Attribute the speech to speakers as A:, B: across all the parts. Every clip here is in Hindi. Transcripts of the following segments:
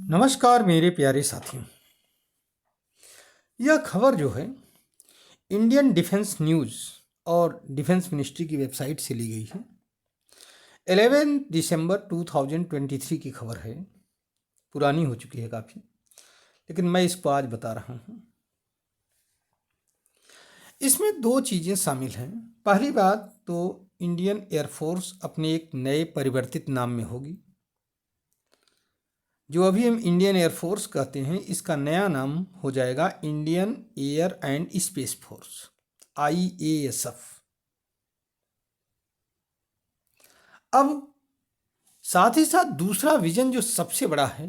A: नमस्कार मेरे प्यारे साथियों। यह खबर जो है इंडियन डिफेंस न्यूज़ और डिफेंस मिनिस्ट्री की वेबसाइट से ली गई है। 11 दिसंबर 2023 की खबर है। पुरानी हो चुकी है काफ़ी, लेकिन मैं इसको आज बता रहा हूँ। इसमें दो चीज़ें शामिल हैं। पहली बात तो इंडियन एयरफोर्स अपने एक नए परिवर्तित नाम में होगी। जो अभी हम इंडियन एयरफोर्स कहते हैं, इसका नया नाम हो जाएगा Indian air and space force, IASF। अब साथ ही साथ दूसरा विजन जो सबसे बड़ा है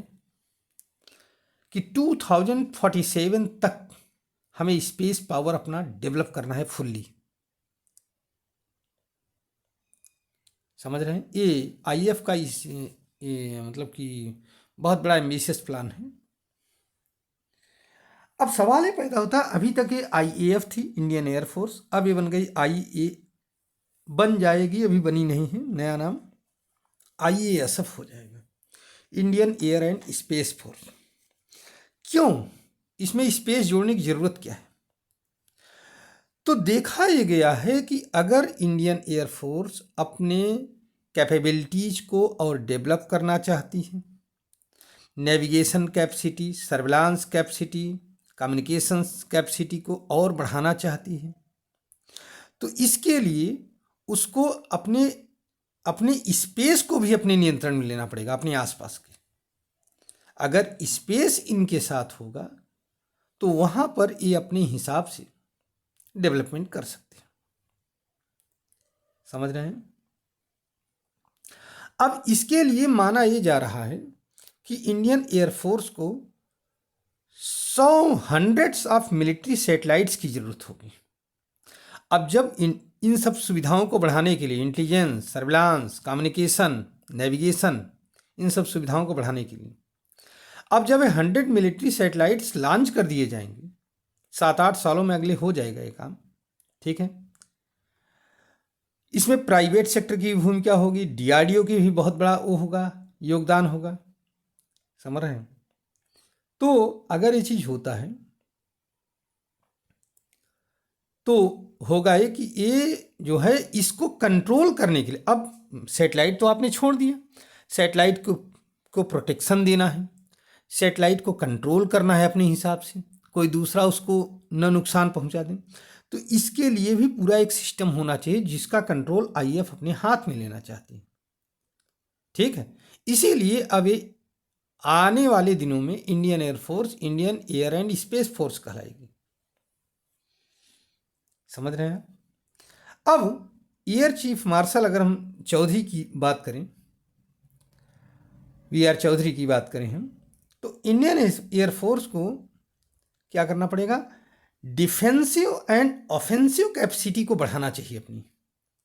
A: कि 2047 तक हमें स्पेस पावर अपना डेवलप करना है फुल्ली। समझ रहे हैं? ये IF का मतलब कि बहुत बड़ा एम्बिशियस प्लान है। अब सवाल ये पैदा होता है, अभी तक ये IAF थी, इंडियन एयरफोर्स, अब ये बन गई बन जाएगी, अभी बनी नहीं है, नया नाम IASF हो जाएगा, Indian air and space force. क्यों इसमें स्पेस जोड़ने की ज़रूरत क्या है? तो देखा ये गया है कि अगर इंडियन एयरफोर्स अपने कैपेबिलिटीज़ को और डेवलप करना चाहती है, navigation capacity, surveillance capacity, communications capacity को और बढ़ाना चाहती है, तो इसके लिए उसको अपने अपने स्पेस को भी अपने नियंत्रण में लेना पड़ेगा, अपने आसपास के। अगर स्पेस इनके साथ होगा तो वहाँ पर ये अपने हिसाब से डेवलपमेंट कर सकते हैं। समझ रहे हैं? अब इसके लिए माना ये जा रहा है कि इंडियन एयरफोर्स को 100 ऑफ मिलिट्री सैटेलाइट्स की ज़रूरत होगी। अब जब इन सब सुविधाओं को बढ़ाने के लिए, इंटेलिजेंस, सर्विलांस, कम्युनिकेशन, नेविगेशन, इन सब सुविधाओं को बढ़ाने के लिए अब जब 100 मिलिट्री सैटेलाइट्स लॉन्च कर दिए जाएंगे, 7-8 सालों में अगले हो जाएगा ये काम, ठीक है। इसमें प्राइवेट सेक्टर की भूमिका होगी, DRDO की भी बहुत बड़ा वो होगा, योगदान होगा। समझ रहे हैं? तो अगर ये चीज़ होता है तो होगा ये कि ये जो है इसको कंट्रोल करने के लिए, अब सैटेलाइट तो आपने छोड़ दिया, सैटेलाइट को प्रोटेक्शन देना है, सैटेलाइट को कंट्रोल करना है अपने हिसाब से, कोई दूसरा उसको न नुकसान पहुंचा दे। तो इसके लिए भी पूरा एक सिस्टम होना चाहिए जिसका कंट्रोल IF अपने हाथ में लेना चाहती है, ठीक है। इसीलिए अब ये आने वाले दिनों में Indian air force Indian air and space force कहलाएगी। समझ रहे हैं? अब एयर चीफ मार्शल, अगर हम चौधरी की बात करें, VR चौधरी की बात करें हम, तो इंडियन एयरफोर्स को क्या करना पड़ेगा? डिफेंसिव एंड ऑफेंसिव कैपेसिटी को बढ़ाना चाहिए अपनी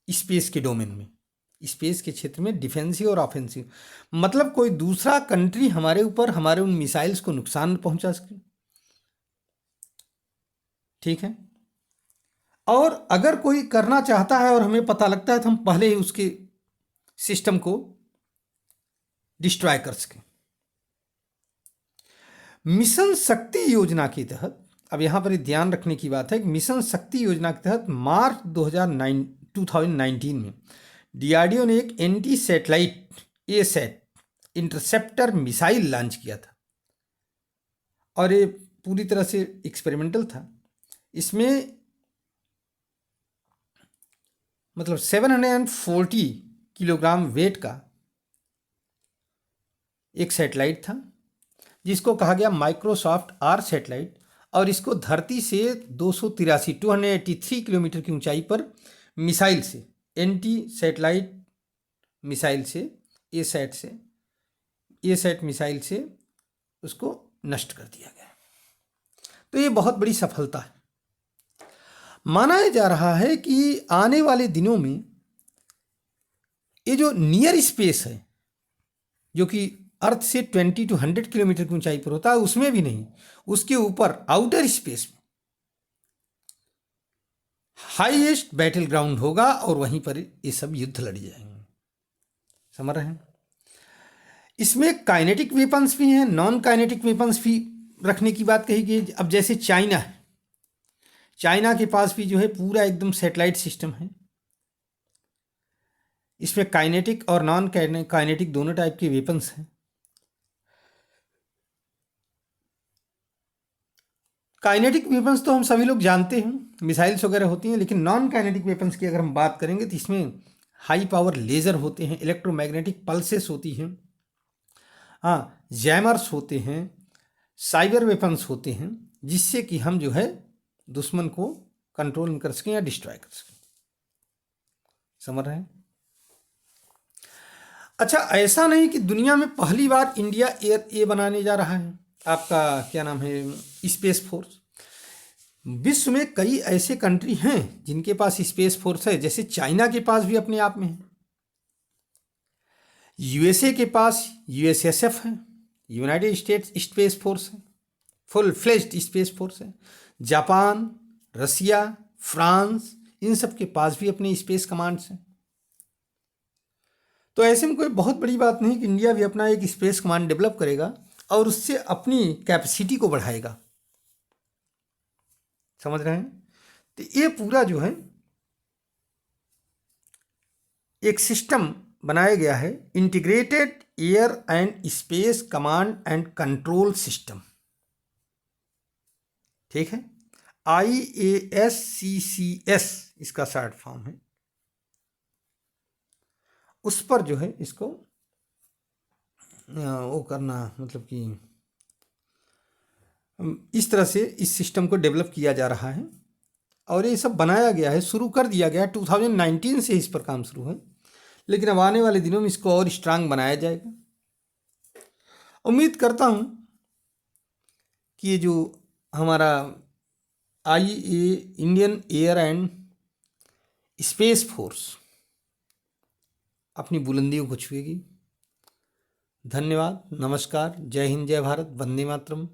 A: स्पेस के डोमेन में, स्पेस के क्षेत्र में डिफेंसिव और ऑफेंसिव, मतलब कोई दूसरा कंट्री हमारे ऊपर हमारे उन मिसाइल्स को नुकसान पहुंचा सके, ठीक है। और अगर कोई करना चाहता है और हमें पता लगता है तो हम पहले ही उसके सिस्टम को डिस्ट्रॉय कर सकें। मिशन शक्ति योजना के तहत, अब यहाँ पर ध्यान रखने की बात है कि मिशन शक्ति योजना के तहत मार्च 2019 में DRDO ने एक anti satellite ASAT interceptor missile launch किया था, और ये पूरी तरह से एक्सपेरिमेंटल था। इसमें मतलब 740 किलोग्राम वेट का एक सैटेलाइट था जिसको कहा गया माइक्रोसॉफ्ट R सैटेलाइट, और इसको धरती से 283 किलोमीटर की ऊंचाई पर मिसाइल से, एंटी सैटेलाइट मिसाइल से, ASAT मिसाइल से उसको नष्ट कर दिया गया। तो ये बहुत बड़ी सफलता है। माना जा रहा है कि आने वाले दिनों में ये जो नियर स्पेस है, जो कि अर्थ से 20 to 100 किलोमीटर की ऊंचाई पर होता है, उसमें भी नहीं, उसके ऊपर आउटर स्पेस में हाईएस्ट बैटल ग्राउंड होगा और वहीं पर ये सब युद्ध लड़ जाएंगे। समझ रहे हैं? इसमें काइनेटिक वेपन्स भी हैं, नॉन काइनेटिक वेपन्स भी रखने की बात कही गई। अब जैसे चाइना है, चाइना के पास भी जो है पूरा एकदम सैटेलाइट सिस्टम है। इसमें काइनेटिक और नॉन काइनेटिक दोनों टाइप के वेपन्स हैं। काइनेटिक वेपन्स तो हम सभी लोग जानते हैं, मिसाइल्स वगैरह होती हैं, लेकिन नॉन काइनेटिक वेपन्स की अगर हम बात करेंगे तो इसमें हाई पावर लेज़र होते हैं, इलेक्ट्रोमैग्नेटिक पल्सेस होती हैं, हाँ जैमर्स होते हैं, साइबर वेपन्स होते हैं, जिससे कि हम जो है दुश्मन को कंट्रोल कर सकें या डिस्ट्रॉय कर सकें। समझ रहे हैं? अच्छा, ऐसा नहीं कि दुनिया में पहली बार इंडिया ये बनाने जा रहा है, आपका क्या नाम है, स्पेस फोर्स। विश्व में कई ऐसे कंट्री हैं जिनके पास स्पेस फोर्स है, जैसे चाइना के पास भी अपने आप में है, यूएसए के पास यूएसएसएफ है, यूनाइटेड स्टेट्स स्पेस फोर्स है, फुल फ्लेज्ड स्पेस फोर्स है, जापान, रसिया, फ्रांस, इन सब के पास भी अपने स्पेस कमांड्स हैं। तो ऐसे में कोई बहुत बड़ी बात नहीं कि इंडिया भी अपना एक स्पेस कमांड डेवलप करेगा और उससे अपनी कैपेसिटी को बढ़ाएगा। समझ रहे हैं? तो ये पूरा जो है एक सिस्टम बनाया गया है, integrated air and space command and control system. ठीक है, IASCCS इसका शॉर्ट फॉर्म है। उस पर जो है इसको वो करना, मतलब कि इस तरह से इस सिस्टम को डेवलप किया जा रहा है और ये सब बनाया गया है, शुरू कर दिया गया है। 2019 से इस पर काम शुरू है, लेकिन अब आने वाले दिनों में इसको और स्ट्रांग बनाया जाएगा। उम्मीद करता हूँ कि ये जो हमारा Indian air and space force अपनी बुलंदियों को छुएगी। धन्यवाद, नमस्कार, जय हिंद, जय भारत, वंदे मातरम।